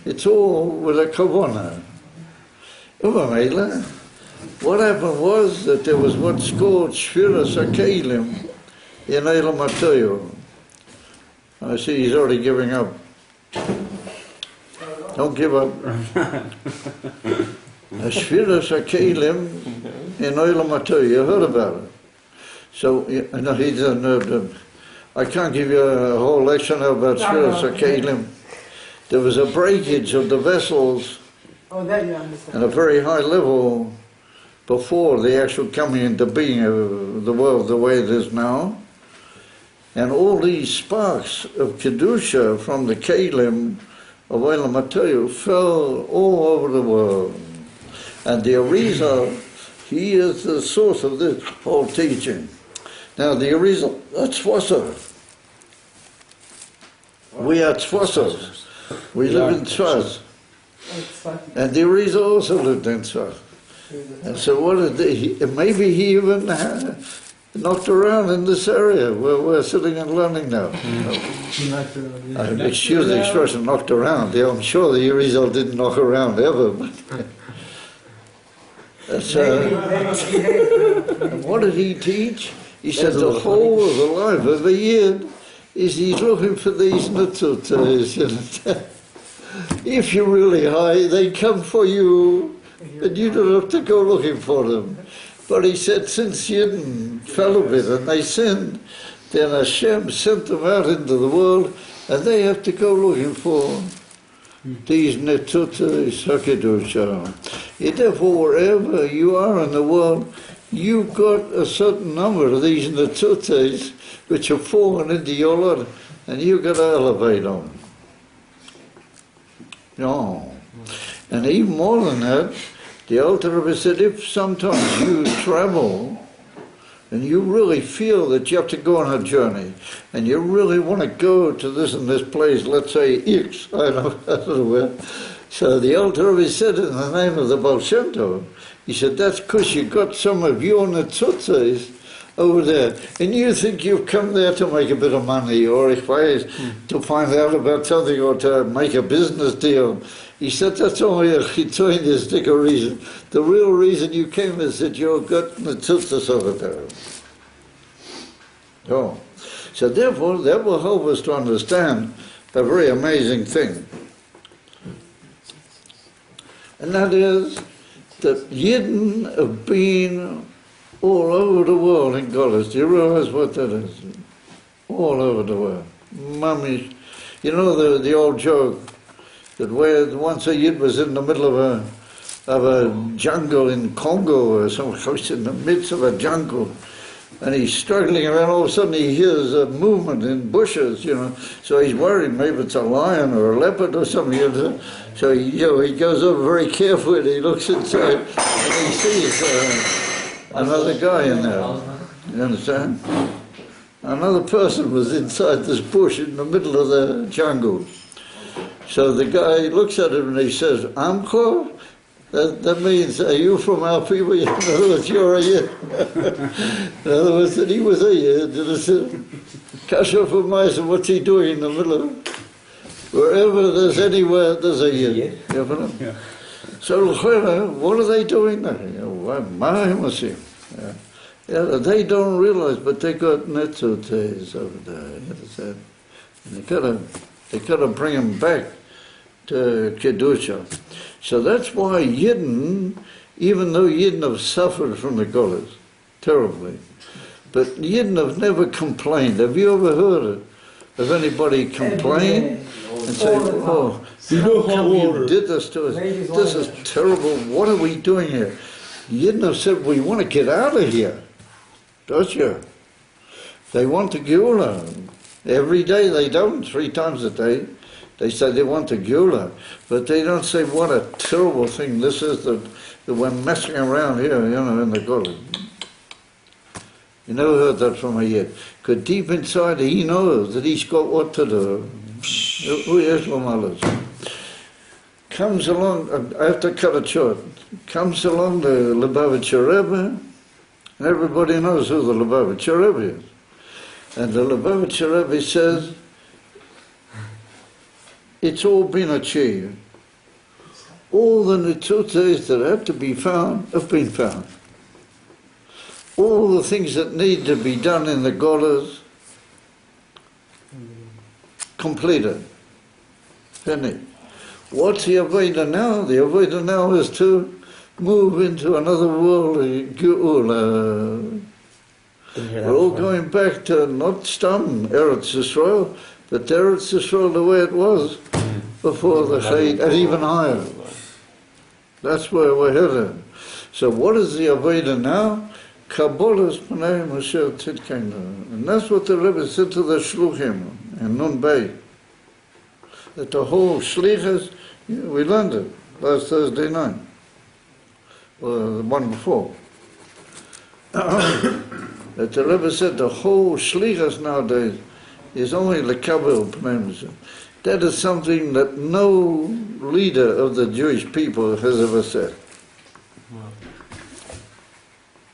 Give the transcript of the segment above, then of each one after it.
It's all with a kavanah. What happened was that there was what's called shiur HaKeilim in Eilam HaToyo. I see he's already giving up. Don't give up. A shiur HaKeilim in Eilam HaToyo. You heard about it. So, no, he doesn't know. I can't give you a whole lecture now about shiur HaKeilim. There was a breakage of the vessels at a very high level before the actual coming into being of the world the way it is now. And all these sparks of Kedusha from the Kelim of Eilam HaToyo fell all over the world. And the Arizal, he is the source of this whole teaching. Now the Arizal, that's Tzvasa. We are Tzvasas. We live in Tzvas. And the Arizal also lived in Tzvas. And so what did he, maybe he even knocked around in this area where we're sitting and learning now. Excuse the expression, knocked around. Yeah, I'm sure the Arizal didn't knock around ever. That's, and what did he teach? He said the whole of the life of a Yid is he's looking for these nutzutas. If you're really high, they come for you, and you don't have to go looking for them. But he said, since Yidden fell a bit and they sinned, then Hashem sent them out into the world, and they have to go looking for these netzutas HaKedusha. Therefore, wherever you are in the world, you've got a certain number of these netzutas which have fallen into your lot, and you've got to elevate them. No. And even more than that, the Alter Rebbe said, if sometimes you travel and you really feel that you have to go on a journey and you really want to go to this and this place, let's say X, I don't know where. So the Alter Rebbe said in the name of the Baal Shem Tov, he said, that's because you got some of your netzutzas over there, and you think you've come there to make a bit of money, or to find out about something, or to make a business deal. He said that's only a chitzonistic reason. The real reason you came is that you've got netzutzas over there. Oh. So therefore, that will help us to understand a very amazing thing. And that is that Yidden have been all over the world in Golis. Do you realize what that is? All over the world. Mummies. You know the old joke that where once a Yid was in the middle of a jungle in Congo or some house in the midst of a jungle, and he's struggling around, all of a sudden he hears a movement in bushes, so he's worried maybe it's a lion or a leopard or something, so he goes over very carefully and he looks inside and he sees another guy in there, you understand? Another person was inside this bush in the middle of the jungle. So the guy looks at him and he says, Amcho? That means, are you from our people? In other words, you're a Yid. In other words, that he was a Yid. And I said, Kasha for Maisa, what's he doing in the middle of it? Wherever there's anywhere, there's a Yid. Yeah. So, what are they doing there? They don't realize, but they got netzutas over there. And they gotta bring them back to Kedusha. So that's why Yidden, even though Yidden have suffered from the Golas terribly, but Yidden have never complained. Have you ever heard of anybody complain and say, oh, how come you did this to us? This is terrible. What are we doing here? Yidden have said, we want to get out of here. Don't you? They want the Geula. Every day they don't, 3 times a day. They say they want the Geula, but they don't say what a terrible thing this is that we're messing around here, in the Gola. You never heard that from a Yid. Because deep inside he knows that he's got what to do. Comes along, I have to cut it short, comes along the Lubavitcher Rebbe, and everybody knows who the Lubavitcher Rebbe is. And the Lubavitcher Rebbe says, it's all been achieved. all the nitzutzes that have to be found have been found. All the things that need to be done in the Golas, completed. Finished. What's the Avodah now? The Avodah now is to move into another world, Geula. We're all going back to not Stam, Eretz Yisrael, but Eretz Yisrael the way it was before the Chait, and even higher. That's where we're headed. So what is the Avodah now? Kabbalah's Pnei Moshe Tzidkenu. And that's what the Rebbe said to the Shluchim in Nun Bey. That the whole Shlichus, we learned it last Thursday night, or the one before. That the Rebbe said the whole Shlichus nowadays is only Lekabel Pnei Moshe. That is something that no leader of the Jewish people has ever said.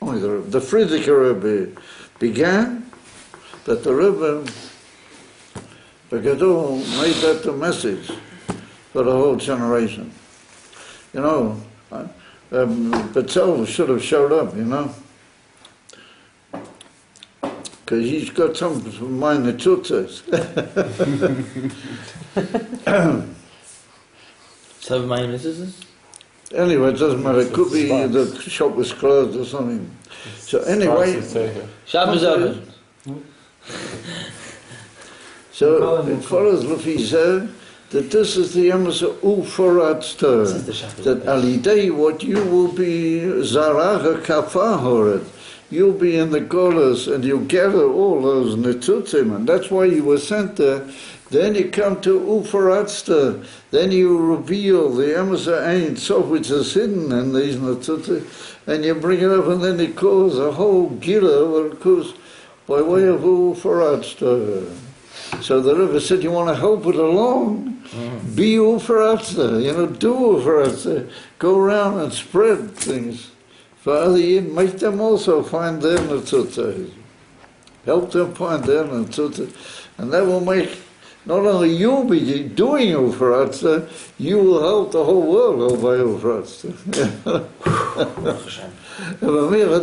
Only the Frierdiker Rebbe began, but the Rebbe Begadol made that the message for the whole generation. You know, Betzel should have showed up, you know, because he's got some minor tzutzes. Some minor tzutzes? Anyway, it doesn't matter. It could be the shop was closed or something. So anyway, Shabbos open. So it follows Luffy said that this is the Emerson Uforatster, that Alidei, what you will be Zaracha Kafahoret, you'll be in the Golas and you'll gather all those Netzutzim, and that's why you were sent there. Then you come to Uforatster, then you reveal the Emerson Ein Sof, which is hidden in these Netzutzim, and you bring it up, and then it calls a whole Gila, well, of course, by way of Uforatster. So the Rebbe said, you want to help it along? Be Uforatster, you know, do Uforatster. Go around and spread things for other Yid, make them also find their Netzutzah. Help them find their Netzutzah. And that will make, not only you'll be doing Uforatster, you will help the whole world help by Uforatster.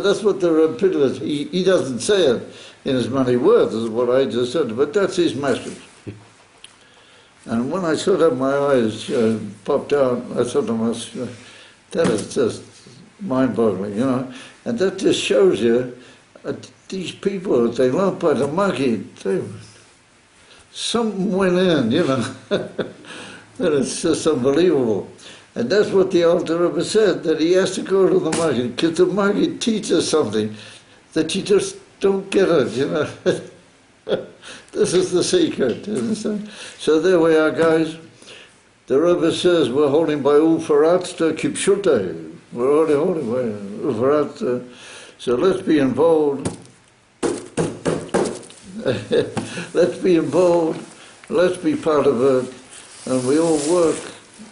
That's what the Rebbe Pidlis, he doesn't say it in as many words as what I just said, but that's his message. And when I saw that, my eyes popped out. I thought to myself, that is just mind-boggling, you know. And that just shows you these people, they learned by the Maggid, something went in, you know. That is just unbelievable. And that's what the Alter Rebbe said, that he has to go to the Maggid, because the Maggid teaches something that you just don't get it, you know. This is the secret. So there we are, guys. The Rebbe says we're holding by Uforatster Kipshute. We're already holding by Uforatster. So let's be involved. Let's be involved. Let's be part of it. And we all work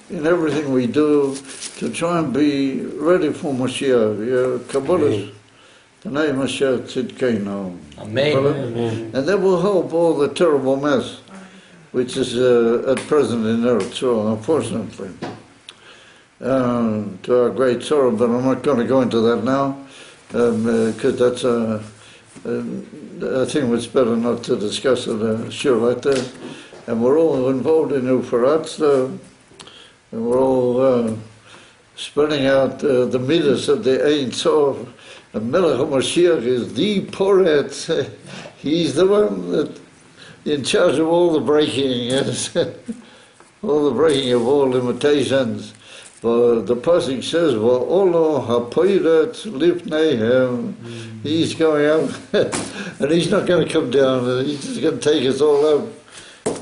in everything we do to try and be ready for Mashiach. Kabbalah. Pnei Moshe Tzidkenu. Amen. And that will help all the terrible mess which is at present in Eretz Yisrael, unfortunately. To our great sorrow, but I'm not going to go into that now, because that's a thing which better not to discuss it shiur like that. And we're all involved in Uforatster, and we're all spreading out the midas of the Ein Sof. The Melech HaMashiach is the Poretz. He's the one that in charge of all the breaking, yes. All the breaking of all limitations. But the pasuk says, "Va'olo haporetz lifneihem." He's going up, and he's not going to come down. He's just going to take us all up,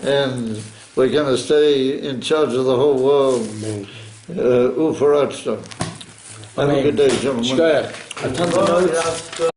and we're going to stay in charge of the whole world. Uforatster. Have a good day, gentlemen.